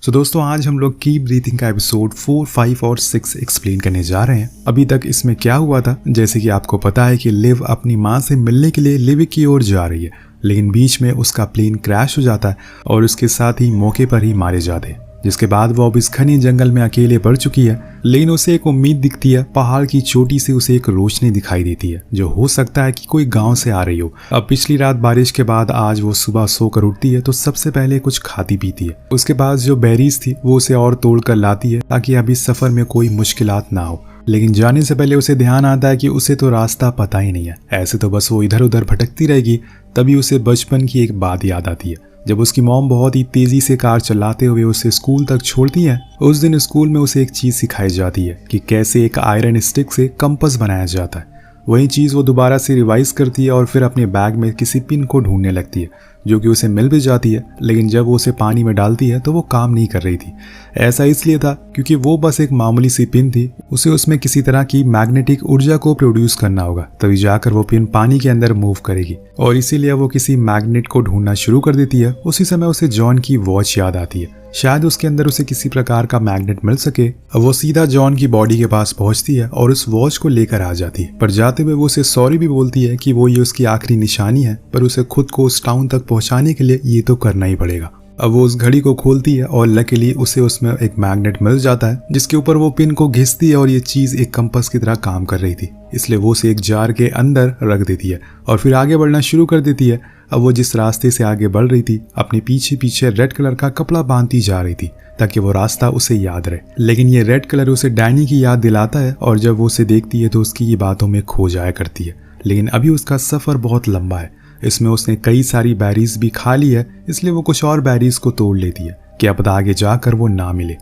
दोस्तों आज हम लोग की ब्रीथिंग का एपिसोड 4, 5 और 6 एक्सप्लेन करने जा रहे हैं। अभी तक इसमें क्या हुआ था, जैसे कि आपको पता है कि लिव अपनी माँ से मिलने के लिए लिविक की ओर जा रही है, लेकिन बीच में उसका प्लेन क्रैश हो जाता है और उसके साथ ही मौके पर ही मारे जाते हैं। जिसके बाद वो अब इस घने जंगल में अकेले पड़ चुकी है, लेकिन उसे एक उम्मीद दिखती है। पहाड़ की चोटी से उसे एक रोशनी दिखाई देती है जो हो सकता है कि कोई गांव से आ रही हो। अब पिछली रात बारिश के बाद आज वो सुबह सोकर उठती है तो सबसे पहले कुछ खाती पीती है। उसके बाद जो बेरीज थी वो उसे और तोड़ कर लाती है ताकि अभी सफर में कोई मुश्किलात ना हो। लेकिन जाने से पहले उसे ध्यान आता है कि उसे तो रास्ता पता ही नहीं है, ऐसे तो बस वो इधर उधर भटकती रहेगी। तभी उसे बचपन की एक बात याद आती है, जब उसकी मॉम बहुत ही तेजी से कार चलाते हुए उसे स्कूल तक छोड़ती है। उस दिन स्कूल में उसे एक चीज सिखाई जाती है कि कैसे एक आयरन स्टिक से कंपास बनाया जाता है। वही चीज वो दोबारा से रिवाइज करती है और फिर अपने बैग में किसी पिन को ढूंढने लगती है, जो कि उसे मिल भी जाती है। लेकिन जब वो उसे पानी में डालती है तो वो काम नहीं कर रही थी। ऐसा इसलिए था क्योंकि वो बस एक मामूली सी पिन थी। उसे उसमें किसी तरह की मैग्नेटिक ऊर्जा को प्रोड्यूस करना होगा, तभी जाकर वो पिन पानी के अंदर मूव करेगी। और इसीलिए वो किसी मैग्नेट को ढूंढना शुरू कर देती है। उसी समय उसे जॉन की वॉच याद आती है, शायद उसके अंदर उसे किसी प्रकार का मैग्नेट मिल सके। अब वो सीधा जॉन की बॉडी के पास पहुंचती है और उस वॉच को लेकर आ जाती है। पर जाते हुए वो उसे सॉरी भी बोलती है कि वो ये उसकी आखिरी निशानी है, पर उसे खुद को उस टाउन तक पहुंचाने के लिए ये तो करना ही पड़ेगा। अब वो उस घड़ी को खोलती है और लकीली उसे उसमें एक मैग्नेट मिल जाता है, जिसके ऊपर वो पिन को घिसती है और ये चीज एक कंपास की तरह काम कर रही थी। इसलिए वो उसे एक जार के अंदर रख देती है और फिर आगे बढ़ना शुरू कर देती है। अब वो जिस रास्ते से आगे बढ़ रही थी, अपने पीछे पीछे रेड कलर का कपड़ा बांधती जा रही थी ताकि वो रास्ता उसे याद रहे। लेकिन ये रेड कलर उसे डैनी की याद दिलाता है और जब वो उसे देखती है तो उसकी ये बातों में खो जाया करती है। लेकिन अभी उसका सफर बहुत लंबा है। इसमें उसने कई सारी बैरीज भी खा ली है, इसलिए वो कुछ और बैरीज को तोड़ लेती है कि अब आगे जाकर वो ना मिले।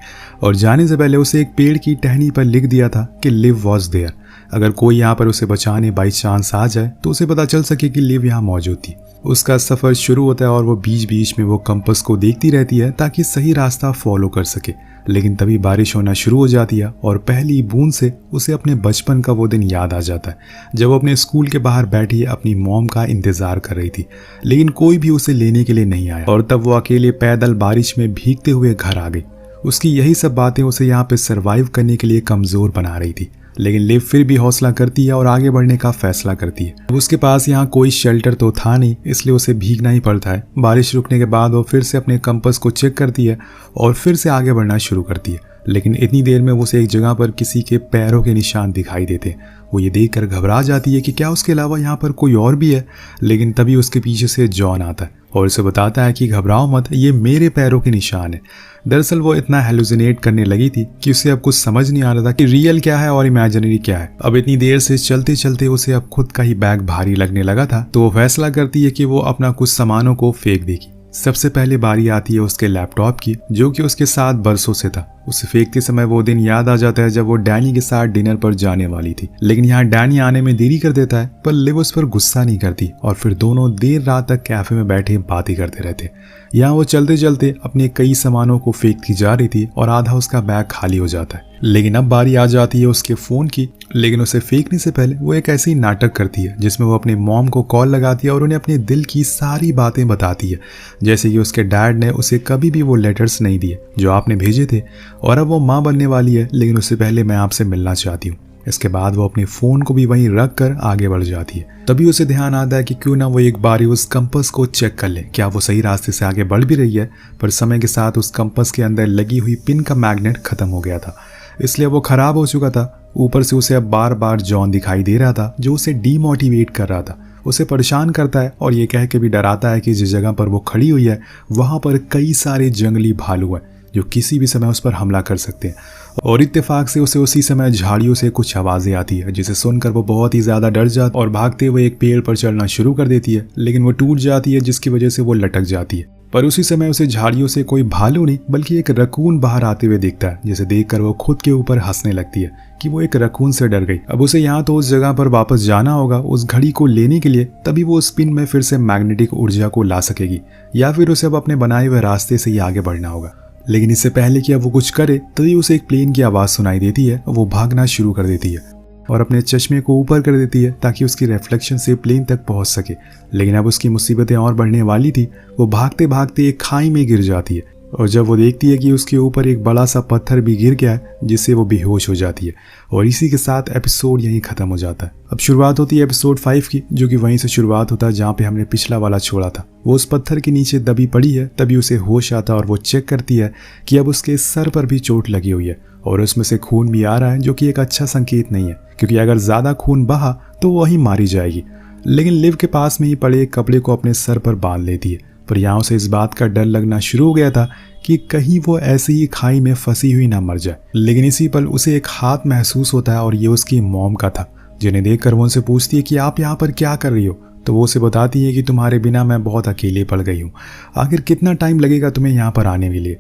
और जाने से पहले उसे एक पेड़ की टहनी पर लिख दिया था कि लिव वॉज देयर। अगर कोई यहाँ पर उसे बचाने बाई चांस आ जाए तो उसे पता चल सके कि लिव यहाँ मौजूद थी। उसका सफर शुरू होता है और वो बीच बीच में वो कंपास को देखती रहती है ताकि सही रास्ता फॉलो कर सके। लेकिन तभी बारिश होना शुरू हो जाती है और पहली बूंद से उसे अपने बचपन का वो दिन याद आ जाता है, जब वो अपने स्कूल के बाहर बैठी अपनी मॉम का इंतजार कर रही थी, लेकिन कोई भी उसे लेने के लिए नहीं आया। और तब वो अकेले पैदल बारिश में भीगते हुए घर आ गई। उसकी यही सब बातें उसे यहाँ पे सरवाइव करने के लिए कमजोर बना रही थी। लेकिन लिव फिर भी हौसला करती है और आगे बढ़ने का फैसला करती है। उसके पास यहाँ कोई शेल्टर तो था नहीं, इसलिए उसे भीगना ही पड़ता है। बारिश रुकने के बाद वो फिर से अपने कंपास को चेक करती है और फिर से आगे बढ़ना शुरू करती है। लेकिन इतनी देर में उसे एक जगह पर किसी के पैरों के निशान दिखाई देते हैं। वो ये देखकर घबरा जाती है कि क्या उसके अलावा यहाँ पर कोई और भी है। लेकिन तभी उसके पीछे से जॉन आता है और उसे बताता है कि घबराओ मत, ये मेरे पैरों के निशान है। दरअसल वो इतना हेलुसिनेट करने लगी थी कि उसे अब कुछ समझ नहीं आ रहा था कि रियल क्या है और इमेजिनरी क्या है। अब इतनी देर से चलते चलते उसे अब खुद का ही बैग भारी लगने लगा था, तो वो फैसला करती है कि वो अपना कुछ सामानों को फेंक देगी। सबसे पहले बारी आती है उसके लैपटॉप की, जो कि उसके साथ बरसों से था। उसे फेंकते समय वो दिन याद आ जाता है जब वो डैनी के साथ डिनर पर जाने वाली थी। लेकिन यहाँ डैनी आने में देरी कर देता है, पर लिव उस पर गुस्सा नहीं करती और फिर दोनों देर रात तक कैफे में बैठे बातें करते रहते। यहाँ वो चलते चलते अपने कई सामानों को फेंकती जा रही थी और आधा उसका बैग खाली हो जाता है। लेकिन अब बारी आ जाती है उसके फोन की। लेकिन उसे फेंकने से पहले वो एक ऐसी नाटक करती है जिसमें वो अपने मॉम को कॉल लगाती है और उन्हें अपने दिल की सारी बातें बताती है, जैसे कि उसके डैड ने उसे कभी भी वो लेटर्स नहीं दिए जो आपने भेजे थे, और अब वो माँ बनने वाली है, लेकिन उससे पहले मैं आपसे मिलना चाहती हूँ। इसके बाद वो अपने फोन को भी वहीं रख कर आगे बढ़ जाती है। तभी उसे ध्यान आता है कि क्यों ना वो एक बारी उस कंपास को चेक कर ले, क्या वो सही रास्ते से आगे बढ़ भी रही है। पर समय के साथ उस कंपास के अंदर लगी हुई पिन का मैग्नेट खत्म हो गया था, इसलिए वो खराब हो चुका था। ऊपर से उसे अब बार बार जॉन दिखाई दे रहा था, जो उसे डीमोटिवेट कर रहा था, उसे परेशान करता है और ये कह के भी डराता है कि जिस जगह पर वो खड़ी हुई है वहां पर कई सारे जंगली भालू हैं जो किसी भी समय उस पर हमला कर सकते हैं। और इत्तेफाक से उसे उसी समय झाड़ियों से कुछ आवाजें आती है, जिसे सुनकर वो बहुत ही ज्यादा डर जाती और भागते हुए एक पेड़ पर चढ़ना शुरू कर देती है। लेकिन वो टूट जाती है, जिसकी वजह से वो लटक जाती है। पर उसी समय उसे झाड़ियों से कोई भालू नहीं बल्कि एक रकून बाहर आते हुए दिखता है, जिसे देखकर वो खुद के ऊपर हंसने लगती है कि वो एक रकून से डर गई। अब उसे यहाँ तो उस जगह पर वापस जाना होगा उस घड़ी को लेने के लिए, तभी वो स्पिन में फिर से मैग्नेटिक ऊर्जा को ला सकेगी, या फिर उसे अब अपने बनाए हुए रास्ते से ही आगे बढ़ना होगा। लेकिन इससे पहले कि अब वो कुछ करे तभी उसे एक प्लेन की आवाज सुनाई देती है। वो भागना शुरू कर देती है और अपने चश्मे को ऊपर कर देती है ताकि उसकी रिफ्लेक्शन से प्लेन तक पहुंच सके। लेकिन अब उसकी मुसीबतें और बढ़ने वाली थी। वो भागते भागते एक खाई में गिर जाती है और जब वो देखती है कि उसके ऊपर एक बड़ा सा पत्थर भी गिर गया है जिससे वो बेहोश हो जाती है। और इसी के साथ एपिसोड यहीं खत्म हो जाता है। अब शुरुआत होती है एपिसोड 5 की, जो कि वहीं से शुरुआत होता है जहाँ पे हमने पिछला वाला छोड़ा था। वो उस पत्थर के नीचे दबी पड़ी है, तभी उसे होश आता है और वो चेक करती है कि अब उसके सर पर भी चोट लगी हुई है और उसमें से खून भी आ रहा है, जो कि एक अच्छा संकेत नहीं है, क्योंकि अगर ज्यादा खून बहा तो वही मारी जाएगी। लेकिन लिव के पास में ही पड़े एक कपड़े को अपने सर पर बांध लेती है। पर यहाँ उसे इस बात का डर लगना शुरू हो गया था कि कहीं वो ऐसे ही खाई में फंसी हुई ना मर जाए। लेकिन इसी पल उसे एक हाथ महसूस होता है और ये उसकी मॉम का था, जिन्हें देखकर वो उनसे पूछती है कि आप यहाँ पर क्या कर रही हो। तो वो उसे बताती है कि तुम्हारे बिना मैं बहुत अकेले पड़ गई हूँ, आखिर कितना टाइम लगेगा तुम्हें यहाँ पर आने के लिए।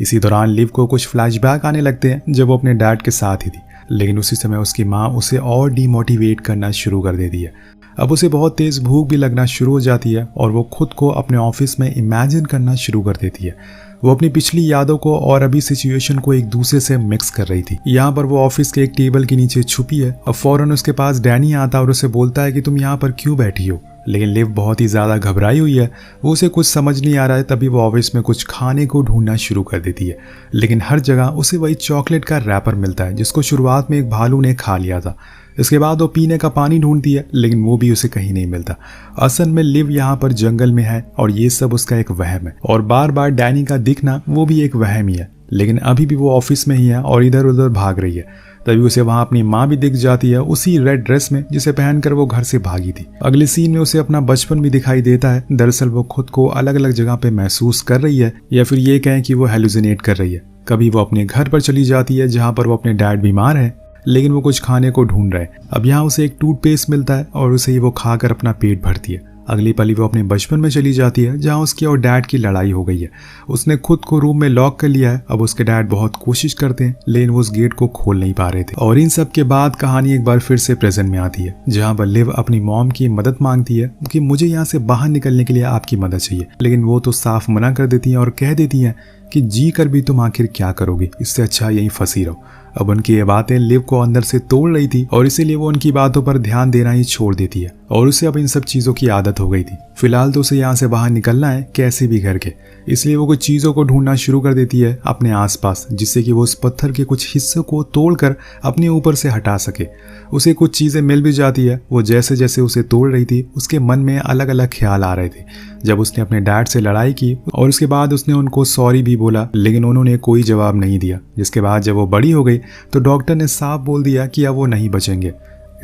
इसी दौरान लिव को कुछ फ्लैशबैक आने लगते हैं जब वो अपने डैड के साथ ही थी, लेकिन उसी समय उसकी माँ उसे और डीमोटिवेट करना शुरू कर देती है। अब उसे बहुत तेज भूख भी लगना शुरू हो जाती है और वो खुद को अपने ऑफिस में इमेजिन करना शुरू कर देती है। वो अपनी पिछली यादों को और अभी सिचुएशन को एक दूसरे से मिक्स कर रही थी। यहाँ पर वो ऑफिस के एक टेबल के नीचे छुपी है। अब फौरन उसके पास डैनी आता और उसे बोलता है कि तुम यहाँ पर क्यों बैठी हो। लेकिन लिव बहुत ही ज्यादा घबराई हुई है, वो उसे कुछ समझ नहीं आ रहा है। तभी वो ऑफिस में कुछ खाने को ढूंढना शुरू कर देती है, लेकिन हर जगह उसे वही चॉकलेट का रैपर मिलता है जिसको शुरुआत में एक भालू ने खा लिया था। इसके बाद वो पीने का पानी ढूंढती है, लेकिन वो भी उसे कहीं नहीं मिलता। असल में लिव यहाँ पर जंगल में है और ये सब उसका एक वहम है, और बार बार डैनी का दिखना वो भी एक वहम ही है। लेकिन अभी भी वो ऑफिस में ही है और इधर उधर भाग रही है। तभी उसे वहां अपनी माँ भी दिख जाती है, उसी रेड ड्रेस में जिसे पहनकर वो घर से भागी थी। अगले सीन में उसे अपना बचपन भी दिखाई देता है। दरअसल वो खुद को अलग अलग जगह पे महसूस कर रही है, या फिर ये कहें कि वो हेलुसिनेट कर रही है। कभी वो अपने घर पर चली जाती है जहाँ पर वो अपने डैड बीमार है, लेकिन वो कुछ खाने को ढूंढ रहे हैं। अब यहाँ उसे एक टूथपेस्ट मिलता है और उसे वो खाकर अपना पेट भरती है। अगली पली वो अपने बचपन में चली जाती है जहाँ उसकी और डैड की लड़ाई हो गई है। उसने खुद को रूम में लॉक कर लिया है। अब उसके डैड बहुत कोशिश करते हैं, लेकिन वो उस गेट को खोल नहीं पा रहे थे। और इन सब के बाद कहानी एक बार फिर से प्रेजेंट में आती है, जहाँ पर लिव अपनी मॉम की मदद मांगती है कि मुझे यहाँ से बाहर निकलने के लिए आपकी मदद चाहिए। लेकिन वो तो साफ मना कर देती है और कह देती है कि जी कर भी तुम आखिर क्या करोगे, इससे अच्छा यहीं फंसी रहो। अब उनकी ये बातें लिव को अंदर से तोड़ रही थी और इसीलिए वो उनकी बातों पर ध्यान देना ही छोड़ देती है, और उसे अब इन सब चीजों की आदत हो गई थी। फिलहाल तो उसे यहाँ से बाहर निकलना है कैसे भी करके, इसलिए वो कुछ चीजों को ढूंढना शुरू कर देती है अपने आसपास, जिससे कि वो उस पत्थर के कुछ हिस्सों को तोड़कर अपने ऊपर से हटा सके। उसे कुछ चीजें मिल भी जाती है। वो जैसे जैसे उसे तोड़ रही थी उसके मन में अलग अलग ख्याल आ रहे थे। जब उसने अपने डैड से लड़ाई की और उसके बाद उसने उनको सॉरी भी बोला, लेकिन उन्होंने कोई जवाब नहीं दिया। जिसके बाद जब वो बड़ी हो गई तो डॉक्टर ने साफ बोल दिया कि अब वो नहीं बचेंगे।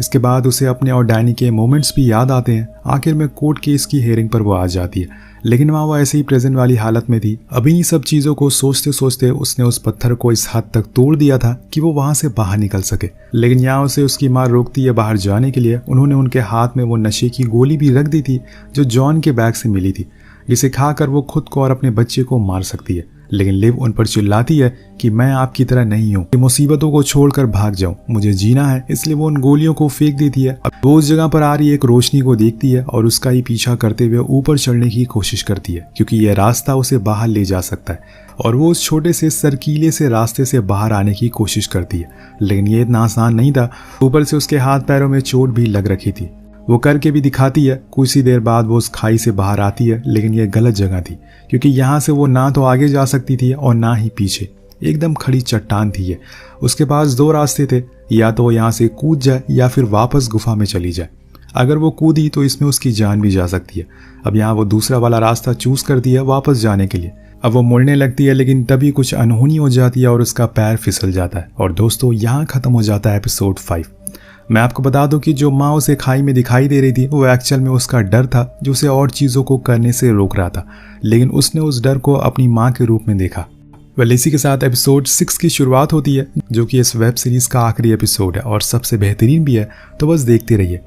इसके बाद उसे अपने और डैनी के मोमेंट्स भी याद आते हैं। आखिर में कोर्ट केस की हेयरिंग पर वो आ जाती है, लेकिन वहाँ वो ऐसे ही प्रेजेंट वाली हालत में थी। अभी इन सब चीज़ों को सोचते सोचते उसने उस पत्थर को इस हद तक तोड़ दिया था कि वो वहाँ से बाहर निकल सके। लेकिन यहाँ उसे उसकी माँ रोकती है बाहर जाने के लिए। उन्होंने उनके हाथ में वो नशे की गोली भी रख दी थी जो जॉन के बैग से मिली थी, जिसे खाकर वो खुद को और अपने बच्चे को मार सकती है। लेकिन लिव उन पर चिल्लाती है कि मैं आपकी तरह नहीं हूँ, मुसीबतों को छोड़कर भाग जाऊं, मुझे जीना है। इसलिए वो उन गोलियों को फेंक देती है। अब वो उस जगह पर आ रही एक रोशनी को देखती है और उसका ही पीछा करते हुए ऊपर चढ़ने की कोशिश करती है, क्योंकि यह रास्ता उसे बाहर ले जा सकता है। और वो उस छोटे से सरकीले से रास्ते से बाहर आने की कोशिश करती है, लेकिन ये इतना आसान नहीं था। ऊपर से उसके हाथ पैरों में चोट भी लग रखी थी। वो करके भी दिखाती है। कुछ ही देर बाद वो उस खाई से बाहर आती है, लेकिन यह गलत जगह थी, क्योंकि यहाँ से वो ना तो आगे जा सकती थी और ना ही पीछे। एकदम खड़ी चट्टान थी ये। उसके पास दो रास्ते थे, या तो वो यहाँ से कूद जाए या फिर वापस गुफा में चली जाए। अगर वो कूदी तो इसमें उसकी जान भी जा सकती है। अब यहाँ वो दूसरा वाला रास्ता चूज करती है वापस जाने के लिए। अब वो मुड़ने लगती है, लेकिन तभी कुछ अनहोनी हो जाती है और उसका पैर फिसल जाता है। और दोस्तों, यहाँ खत्म हो जाता है एपिसोड 5। मैं आपको बता दूं कि जो माँ उसे खाई में दिखाई दे रही थी वो एक्चुअल में उसका डर था जो उसे और चीज़ों को करने से रोक रहा था, लेकिन उसने उस डर को अपनी माँ के रूप में देखा। इसी के साथ एपिसोड 6 की शुरुआत होती है, जो कि इस वेब सीरीज़ का आखिरी एपिसोड है और सबसे बेहतरीन भी है, तो बस देखते रहिए।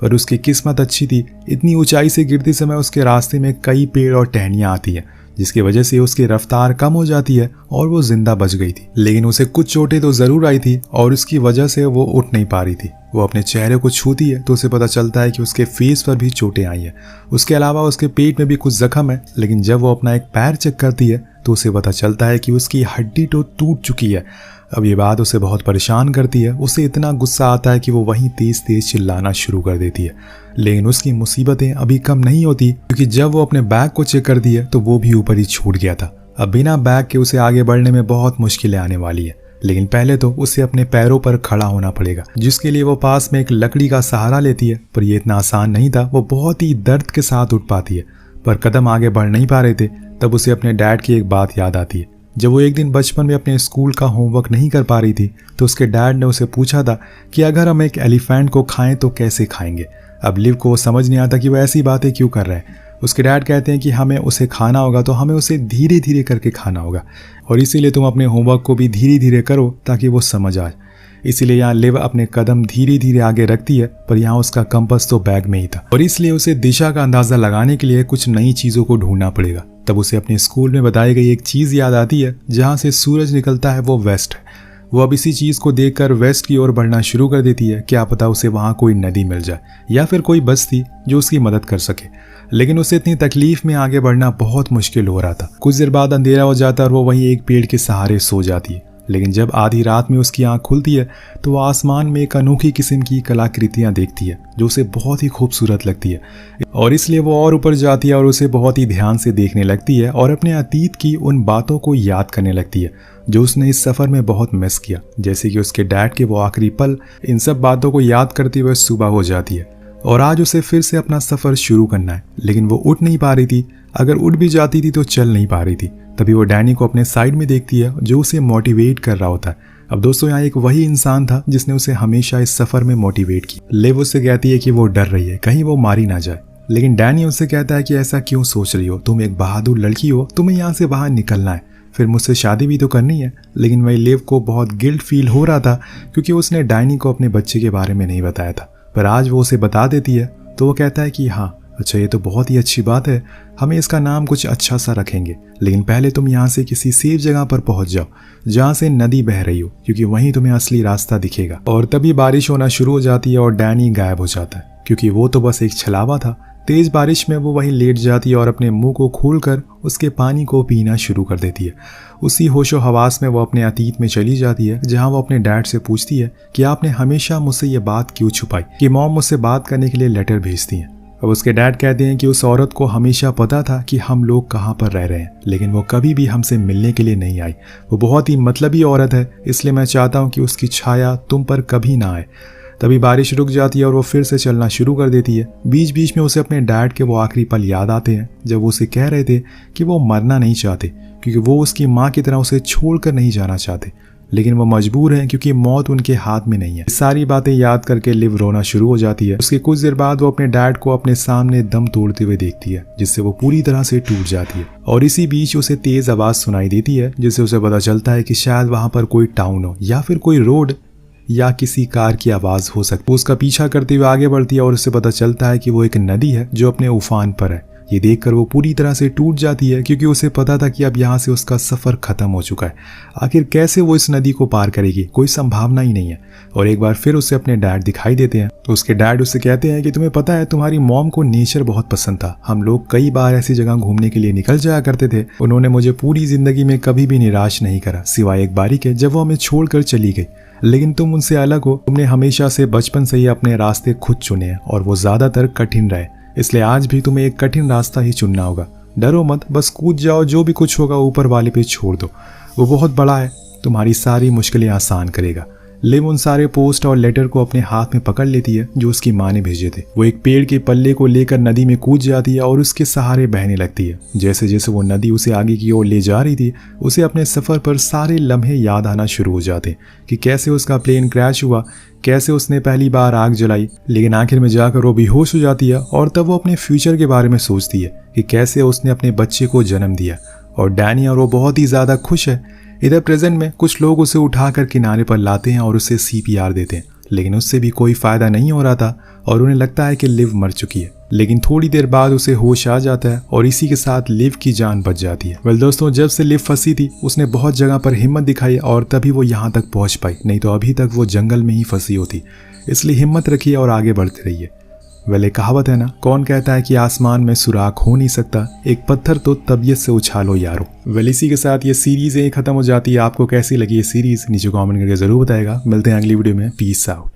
पर उसकी किस्मत अच्छी थी। इतनी ऊंचाई से गिरते समय उसके रास्ते में कई पेड़ और टहनियाँ आती हैं, जिसकी वजह से उसकी रफ्तार कम हो जाती है और वो जिंदा बच गई थी। लेकिन उसे कुछ चोटें तो जरूर आई थी और उसकी वजह से वो उठ नहीं पा रही थी। वो अपने चेहरे को छूती है तो उसे पता चलता है कि उसके फेस पर भी चोटें आई हैं। उसके अलावा उसके पेट में भी कुछ जख्म है, लेकिन जब वो अपना एक पैर चेक करती है तो उसे पता चलता है कि उसकी हड्डी तो टूट चुकी है। अब ये बात उसे बहुत परेशान करती है। उसे इतना गुस्सा आता है कि वो वहीं तेज तेज चिल्लाना शुरू कर देती है। लेकिन उसकी मुसीबतें अभी कम नहीं होती, क्योंकि जब वो अपने बैग को चेक करती है तो वो भी ऊपर ही छूट गया था। अब बिना बैग के उसे आगे बढ़ने में बहुत मुश्किलें आने वाली है, लेकिन पहले तो उसे अपने पैरों पर खड़ा होना पड़ेगा, जिसके लिए वो पास में एक लकड़ी का सहारा लेती है। पर ये इतना आसान नहीं था। वो बहुत ही दर्द के साथ उठ पाती है, पर कदम आगे बढ़ नहीं पा रहे थे। तब उसे अपने डैड की एक बात याद आती है। जब वो एक दिन बचपन में अपने स्कूल का होमवर्क नहीं कर पा रही थी, तो उसके डैड ने उसे पूछा था कि अगर हम एक एलिफेंट को खाएं तो कैसे खाएंगे। अब लिव को समझ नहीं आता कि वो ऐसी बातें क्यों कर रहे हैं। उसके डैड कहते हैं कि हमें उसे खाना होगा तो हमें उसे धीरे धीरे करके खाना होगा, और इसीलिए तुम अपने होमवर्क को भी धीरे धीरे करो ताकि वो समझ आए। इसीलिए यहाँ लिव अपने कदम धीरे धीरे आगे रखती है, पर यहाँ उसका कंपास तो बैग में ही था, और इसलिए उसे दिशा का अंदाजा लगाने के लिए कुछ नई चीजों को ढूंढना पड़ेगा। तब उसे अपने स्कूल में बताई गई एक चीज याद आती है, जहाँ से सूरज निकलता है वो वेस्ट है। वो अब इसी चीज को देखकर वेस्ट की ओर बढ़ना शुरू कर देती है। क्या पता उसे वहां कोई नदी मिल जाए या फिर कोई बस्ती जो उसकी मदद कर सके, लेकिन उसे इतनी तकलीफ में आगे बढ़ना बहुत मुश्किल हो रहा था। कुछ देर बाद अंधेरा हो जाता है और वो वहीं एक पेड़ के सहारे सो जाती है। लेकिन जब आधी रात में उसकी आंख खुलती है तो वो आसमान में एक अनोखी किस्म की कलाकृतियां देखती है जो उसे बहुत ही खूबसूरत लगती है, और इसलिए वो और ऊपर जाती है और उसे बहुत ही ध्यान से देखने लगती है और अपने अतीत की उन बातों को याद करने लगती है जो उसने इस सफ़र में बहुत मिस किया, जैसे कि उसके डैड के वो आखिरी पल। इन सब बातों को याद करते हुए सुबह हो जाती है और आज उसे फिर से अपना सफ़र शुरू करना है, लेकिन वो उठ नहीं पा रही थी। अगर उठ भी जाती थी तो चल नहीं पा रही थी। तभी वो डैनी को अपने साइड में देखती है जो उसे मोटिवेट कर रहा होता है। अब दोस्तों यहाँ एक वही इंसान था जिसने उसे हमेशा इस सफ़र में मोटिवेट किया। लिव उससे कहती है कि वो डर रही है कहीं वो मारी ना जाए, लेकिन डैनी उससे कहता है कि ऐसा क्यों सोच रही हो, तुम एक बहादुर लड़की हो, तुम्हें यहाँ से बाहर निकलना है, फिर मुझसे शादी भी तो करनी है। लेकिन वही लिव को बहुत गिल्ट फील हो रहा था क्योंकि उसने डैनी को अपने बच्चे के बारे में नहीं बताया था, पर आज वो उसे बता देती है तो वो कहता है कि हाँ अच्छा ये तो बहुत ही अच्छी बात है, हमें इसका नाम कुछ अच्छा सा रखेंगे, लेकिन पहले तुम यहाँ से किसी सेफ जगह पर पहुँच जाओ जहाँ से नदी बह रही हो, क्योंकि वहीं तुम्हें असली रास्ता दिखेगा। और तभी बारिश होना शुरू हो जाती है और डैनी गायब हो जाता है, क्योंकि वो तो बस एक छलावा था। तेज बारिश में वो वहीं लेट जाती है और अपने मुंह को खोलकर उसके पानी को पीना शुरू कर देती है। उसी होशो हवास में वो अपने अतीत में चली जाती है, जहां वो अपने डैड से पूछती है कि आपने हमेशा मुझसे ये बात क्यों छुपाई कि मॉम मुझसे बात करने के लिए लेटर भेजती हैं। अब उसके डैड कहते हैं कि उस औरत को हमेशा पता था कि हम लोग कहाँ पर रह रहे हैं, लेकिन वो कभी भी हमसे मिलने के लिए नहीं आई। वो बहुत ही मतलबी औरत है, इसलिए मैं चाहता हूँ कि उसकी छाया तुम पर कभी ना आए। तभी बारिश रुक जाती है और वो फिर से चलना शुरू कर देती है। बीच बीच में उसे अपने डैड के वो आखिरी पल याद आते हैं जब वो उसे कह रहे थे कि वो मरना नहीं चाहते, क्योंकि वो उसकी माँ की तरह उसे छोड़कर नहीं जाना चाहते, लेकिन वो मजबूर हैं क्योंकि मौत उनके हाथ में नहीं है। सारी बातें याद करके लिव रोना शुरू हो जाती है। उसके कुछ देर बाद वो अपने डैड को अपने सामने दम तोड़ते हुए देखती है, जिससे वो पूरी तरह से टूट जाती है। और इसी बीच उसे तेज आवाज सुनाई देती है, जिससे उसे पता चलता है कि शायद वहां पर कोई टाउन हो या फिर कोई रोड या किसी कार की आवाज हो सकती है। उसका पीछा करते हुए आगे बढ़ती है और उसे पता चलता है कि वो एक नदी है जो अपने उफान पर है। ये देखकर वो पूरी तरह से टूट जाती है, क्योंकि उसे पता था कि अब यहाँ से उसका सफर खत्म हो चुका है। आखिर कैसे वो इस नदी को पार करेगी, कोई संभावना ही नहीं है। और एक बार फिर उसे अपने डैड दिखाई देते हैं, तो उसके डैड उससे कहते हैं कि तुम्हें पता है तुम्हारी मॉम को नेचर बहुत पसंद था, हम लोग कई बार ऐसी जगह घूमने के लिए निकल जाया करते थे, उन्होंने मुझे पूरी जिंदगी में कभी भी निराश नहीं करा, सिवाय एक बारी के जब वो हमें छोड़कर चली गई। लेकिन तुम उनसे अलग हो, तुमने हमेशा से बचपन से ही अपने रास्ते खुद चुने हैं और वो ज्यादातर कठिन रहे, इसलिए आज भी तुम्हें एक कठिन रास्ता ही चुनना होगा। डरो मत, बस कूद जाओ, जो भी कुछ होगा ऊपर वाले पे छोड़ दो, वो बहुत बड़ा है, तुम्हारी सारी मुश्किलें आसान करेगा। लिव उन सारे पोस्ट और लेटर को अपने हाथ में पकड़ लेती है जो उसकी माँ ने भेजे थे। वो एक पेड़ के पल्ले को लेकर नदी में कूद जाती है और उसके सहारे बहने लगती है। जैसे जैसे वो नदी उसे आगे की ओर ले जा रही थी, उसे अपने सफर पर सारे लम्हे याद आना शुरू हो जाते कि कैसे उसका प्लेन क्रैश हुआ, कैसे उसने पहली बार आग जलाई, लेकिन आखिर में जाकर वो बेहोश हो जाती है। और तब वो अपने फ्यूचर के बारे में सोचती है कि कैसे उसने अपने बच्चे को जन्म दिया। और डैनी और वो बहुत ही ज़्यादा खुश है। इधर प्रेजेंट में कुछ लोग उसे उठाकर किनारे पर लाते हैं और उसे CPR देते हैं, लेकिन उससे भी कोई फायदा नहीं हो रहा था और उन्हें लगता है कि लिव मर चुकी है। लेकिन थोड़ी देर बाद उसे होश आ जाता है और इसी के साथ लिव की जान बच जाती है। वेल दोस्तों, जब से लिव फंसी थी उसने बहुत जगह पर हिम्मत दिखाई और तभी वो यहाँ तक पहुँच पाई, नहीं तो अभी तक वो जंगल में ही फंसी होती। इसलिए हिम्मत रखिए और आगे बढ़ते रहिए। वेल एक कहावत है ना, कौन कहता है कि आसमान में सुराख हो नहीं सकता, एक पत्थर तो तबीयत से उछालो यारो। वेल इसी के साथ ये सीरीज खत्म हो जाती है। आपको कैसी लगी ये सीरीज नीचे कमेंट करके जरूर बताएगा। मिलते हैं अगली वीडियो में। Peace out.